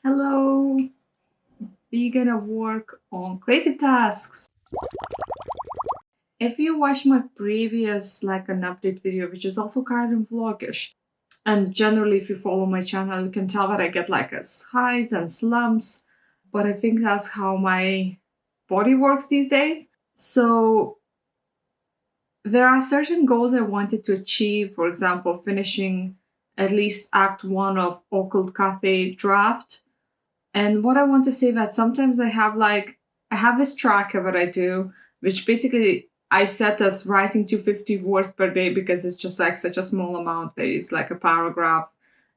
Hello, vegan of work on creative tasks. If you watch my previous like an update video, which is also kind of vlogish, and generally if you follow my channel, you can tell that I get like as highs and slumps, but I think that's how my body works these days. So there are certain goals I wanted to achieve, for example, finishing at least act one of Occult Cafe draft. And what I want to say that sometimes I have this tracker that I do, which basically I set as writing 250 words per day because it's just like such a small amount. There is like a paragraph.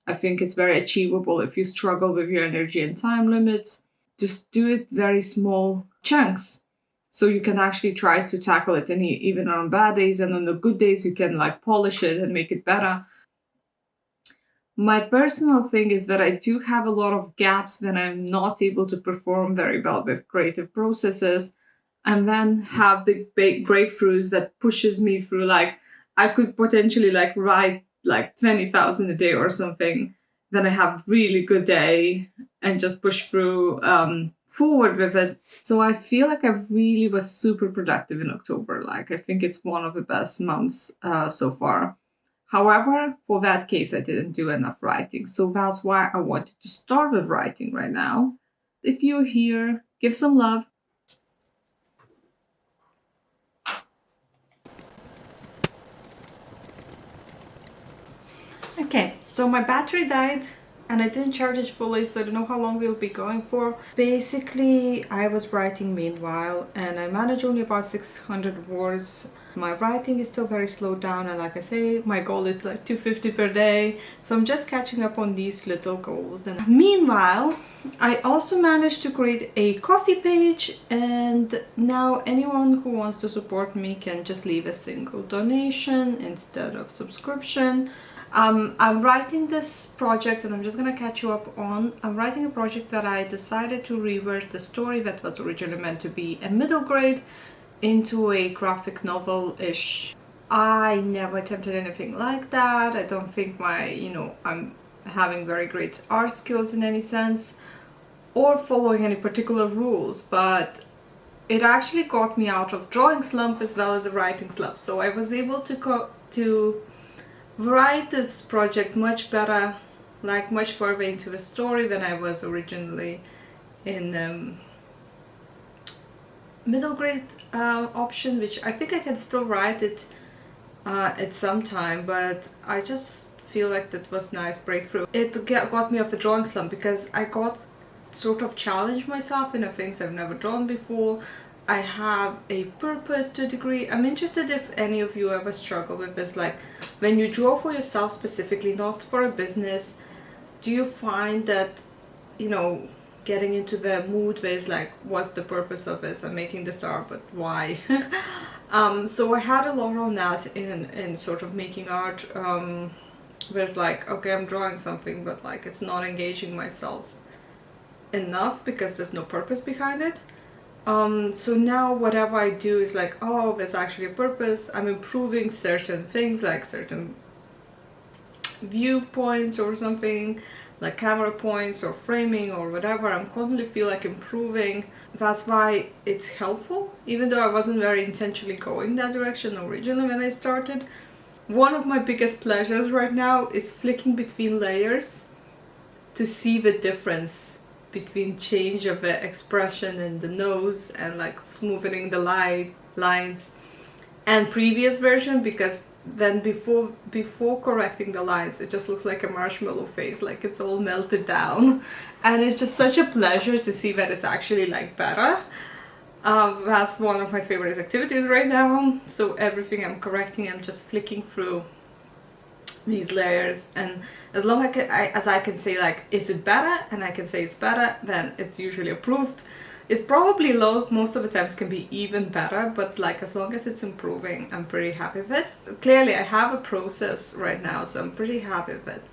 I think it's very achievable if you struggle with your energy and time limits. Just do it very small chunks. So you can actually try to tackle it any even on bad days, and on the good days you can like polish it and make it better. My personal thing is that I do have a lot of gaps when I'm not able to perform very well with creative processes, and then have big breakthroughs that pushes me through. Like I could potentially like write like 20,000 a day or something. Then I have really good day and just push through forward with it. So I feel like I really was super productive in October. Like I think it's one of the best months so far. However, for that case, I didn't do enough writing. So that's why I wanted to start with writing right now. If you're here, give some love. Okay, so my battery died and I didn't charge it fully, so I don't know how long we'll be going for. Basically, I was writing meanwhile and I managed only about 600 words. My writing is still very slowed down, and like I say, my goal is like 250 per day, so I'm just catching up on these little goals. And meanwhile, I also managed to create a coffee page, and now anyone who wants to support me can just leave a single donation instead of subscription. I'm writing this project, and I'm just gonna catch you up on. I'm writing a project that I decided to revert the story that was originally meant to be a middle grade into a graphic novel-ish. I never attempted anything like that. I don't think I'm having very great art skills in any sense or following any particular rules, but it actually got me out of drawing slump as well as a writing slump. So I was able to write this project much better, like much further into the story than I was originally in middle grade option, which I think I can still write it at some time, but I just feel like that was nice breakthrough. It got me off the drawing slump because I got sort of challenged myself in the things I've never drawn before. I have a purpose to a degree. I'm interested if any of you ever struggle with this, like when you draw for yourself specifically, not for a business, do you find that, getting into the mood where it's like, what's the purpose of this? I'm making this art, but why? So I had a lot on that in sort of making art, where it's like, okay, I'm drawing something, but like it's not engaging myself enough because there's no purpose behind it. So now whatever I do is like, oh, there's actually a purpose. I'm improving certain things, like certain viewpoints or something, like camera points or framing or whatever. I'm constantly feel like improving. That's why it's helpful, even though I wasn't very intentionally going that direction originally when I started. One of my biggest pleasures right now is flicking between layers to see the difference between change of the expression in the nose and like smoothing the lines and previous version, because then before correcting the lines it just looks like a marshmallow face, like it's all melted down, and it's just such a pleasure to see that it's actually like better. That's one of my favorite activities right now. So everything I'm correcting, I'm just flicking through these layers, and as long as I can say like, is it better, and I can say it's better, then it's usually approved. It's probably low, most of the times can be even better, but like as long as it's improving, I'm pretty happy with it. Clearly I have a process right now, so I'm pretty happy with it.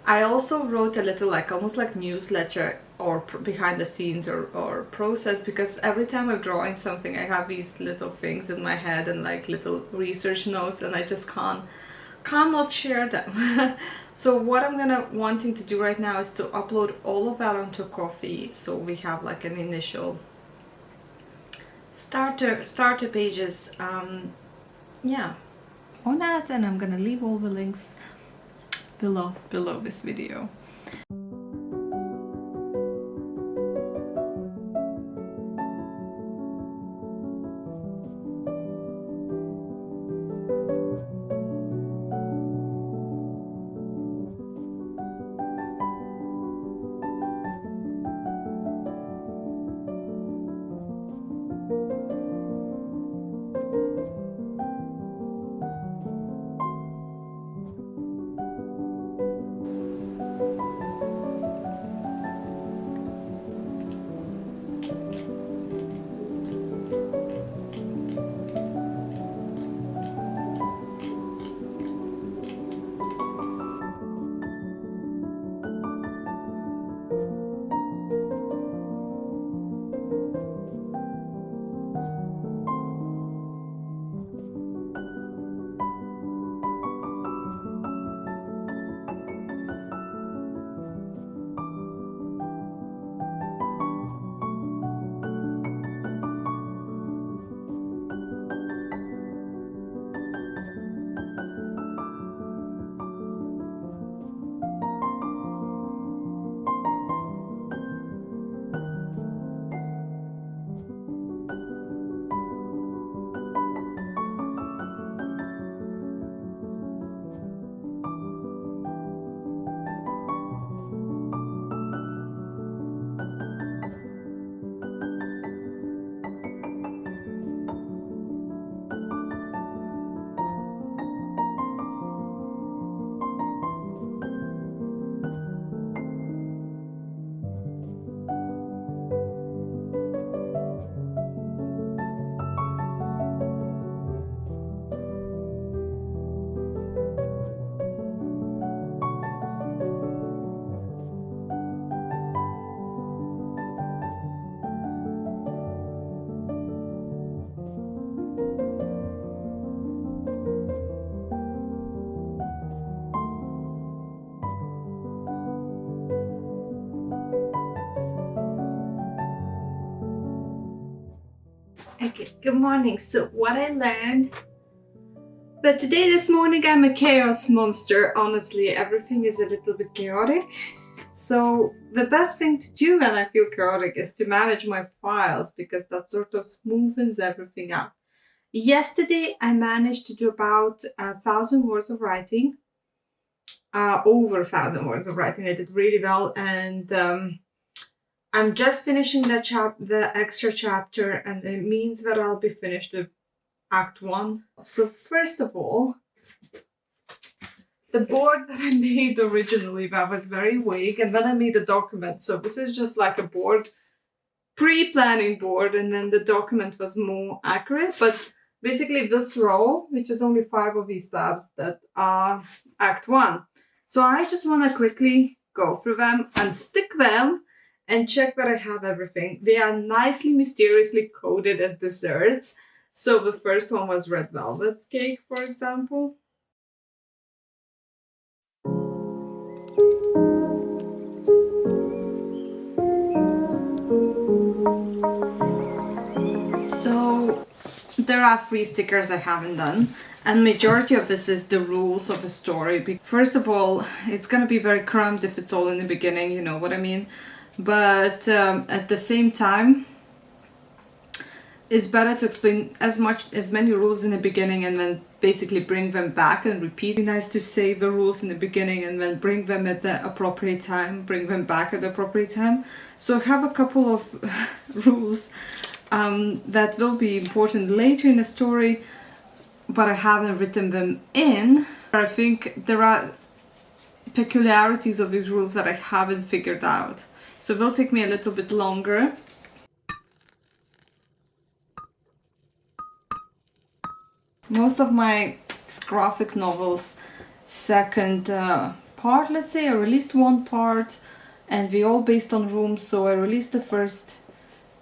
I also wrote a little like almost like newsletter or behind the scenes or process, because every time I'm drawing something I have these little things in my head and like little research notes, and I just cannot share them. So what I'm wanting to do right now is to upload all of that onto Coffee, so we have like an initial starter pages, yeah, on that, and I'm gonna leave all the links below this video. Okay, good morning. So what I learned, but today, this morning, I'm a chaos monster. Honestly, everything is a little bit chaotic. So the best thing to do when I feel chaotic is to manage my files, because that sort of smoothens everything out. Yesterday, I managed to do about 1,000 words of writing, over 1,000 words of writing. I did really well, and I'm just finishing the extra chapter, and it means that I'll be finished with Act 1. So first of all, the board that I made originally, that was very vague, and then I made a document. So this is just like a board, pre-planning board, and then the document was more accurate. But basically this row, which is only 5 of these tabs, that are Act 1. So I just want to quickly go through them and stick them and check that I have everything. They are nicely, mysteriously coded as desserts. So the first one was red velvet cake, for example. So there are 3 stickers I haven't done, and majority of this is the rules of a story. First of all, it's gonna be very cramped if it's all in the beginning, you know what I mean? But at the same time, it's better to explain as many rules in the beginning and then basically bring them back and repeat. It's nice to say the rules in the beginning and then bring them at the appropriate time, bring them back at the appropriate time. So I have a couple of rules that will be important later in the story, but I haven't written them in. I think there are peculiarities of these rules that I haven't figured out. So it will take me a little bit longer. Most of my graphic novels second part, let's say, I released one part and we all based on rooms. So I released the first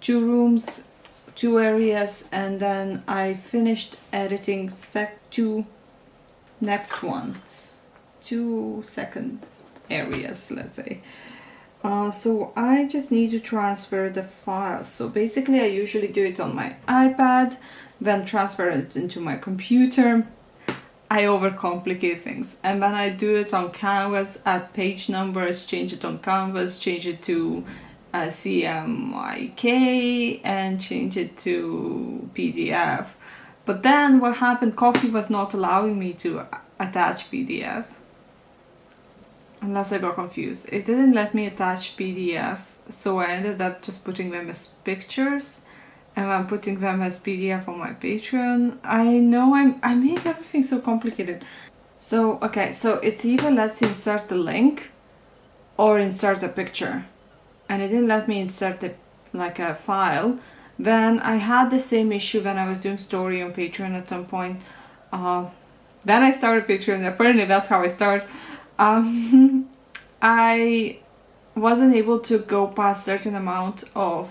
2 rooms, 2 areas, and then I finished editing set 2 Next one, 2 second areas, let's say. So I just need to transfer the files. So basically I usually do it on my iPad, then transfer it into my computer. I overcomplicate things. And when I do it on Canvas, add page numbers, change it on Canvas, change it to CMYK, and change it to PDF. But then what happened, Coffee was not allowing me to attach PDF. Unless I got confused. It didn't let me attach PDF, so I ended up just putting them as pictures. And I'm putting them as PDF on my Patreon. I know I make everything so complicated. So, okay, so it's either let's insert the link or insert a picture. And it didn't let me insert a file. Then I had the same issue when I was doing story on Patreon at some point. Then I started Patreon. Apparently that's how I started. I wasn't able to go past certain amount of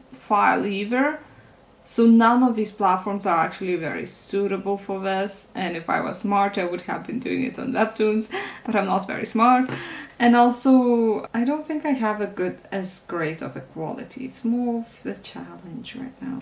file either. So none of these platforms are actually very suitable for this. And if I was smart, I would have been doing it on Webtoons, but I'm not very smart. And also, I don't think I have as great of a quality. It's more of a challenge right now.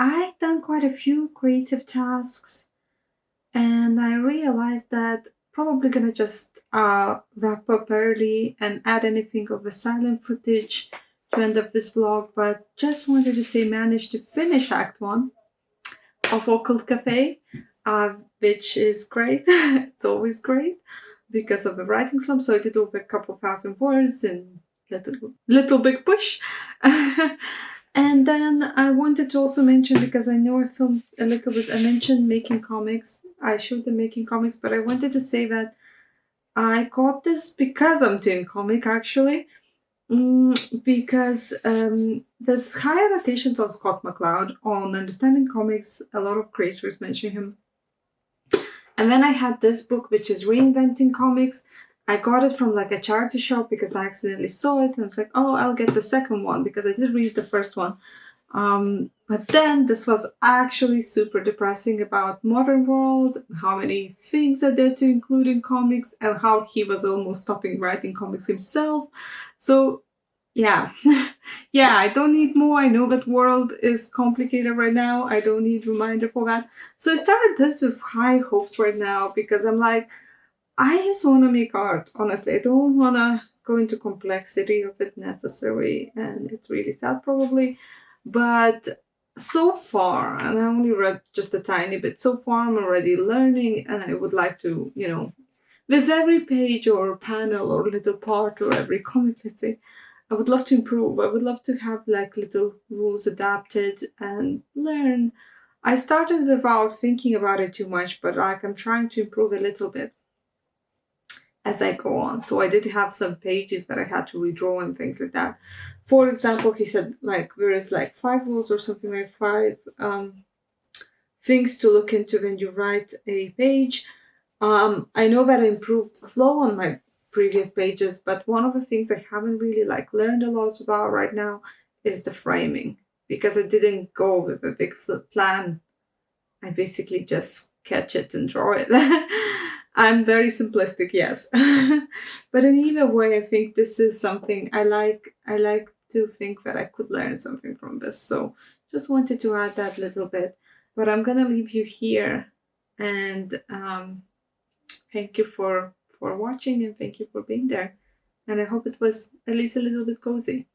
I've done quite a few creative tasks, and I realized that probably gonna just wrap up early and add anything of the silent footage to end up this vlog, but just wanted to say managed to finish Act 1 of Occult Cafe, which is great. It's always great because of the writing slump. So I did over a couple thousand words in little big push. And then I wanted to also mention, because I know I filmed a little bit, I mentioned making comics. I showed them making comics, but I wanted to say that I got this because I'm doing comic actually. Because there's high annotations on Scott McCloud on Understanding Comics. A lot of creators mention him. And then I had this book, which is Reinventing Comics. I got it from like a charity shop because I accidentally saw it and I was like, oh, I'll get the second one because I did read the first one. But then this was actually super depressing about modern world, how many things are there to include in comics, and how he was almost stopping writing comics himself. So yeah, yeah, I don't need more. I know that world is complicated right now. I don't need reminder for that. So I started this with high hopes right now because I'm like, I just want to make art. Honestly, I don't want to go into complexity of it necessary, and it's really sad probably. But so far, and I only read just a tiny bit. So far, I'm already learning, and I would like to, with every page or panel or little part or every comic, let's say, I would love to improve. I would love to have like little rules adapted and learn. I started without thinking about it too much, but like I'm trying to improve a little bit as I go on. So I did have some pages that I had to redraw and things like that. For example, he said like there is like 5 rules or something like 5 things to look into when you write a page. I know that I improved flow on my previous pages, but one of the things I haven't really like learned a lot about right now is the framing because I didn't go with a big plan. I basically just sketch it and draw it. I'm very simplistic, yes. But in either way, I think this is something I like. I like to think that I could learn something from this. So just wanted to add that little bit. But I'm gonna leave you here, and thank you for watching, and thank you for being there. And I hope it was at least a little bit cozy.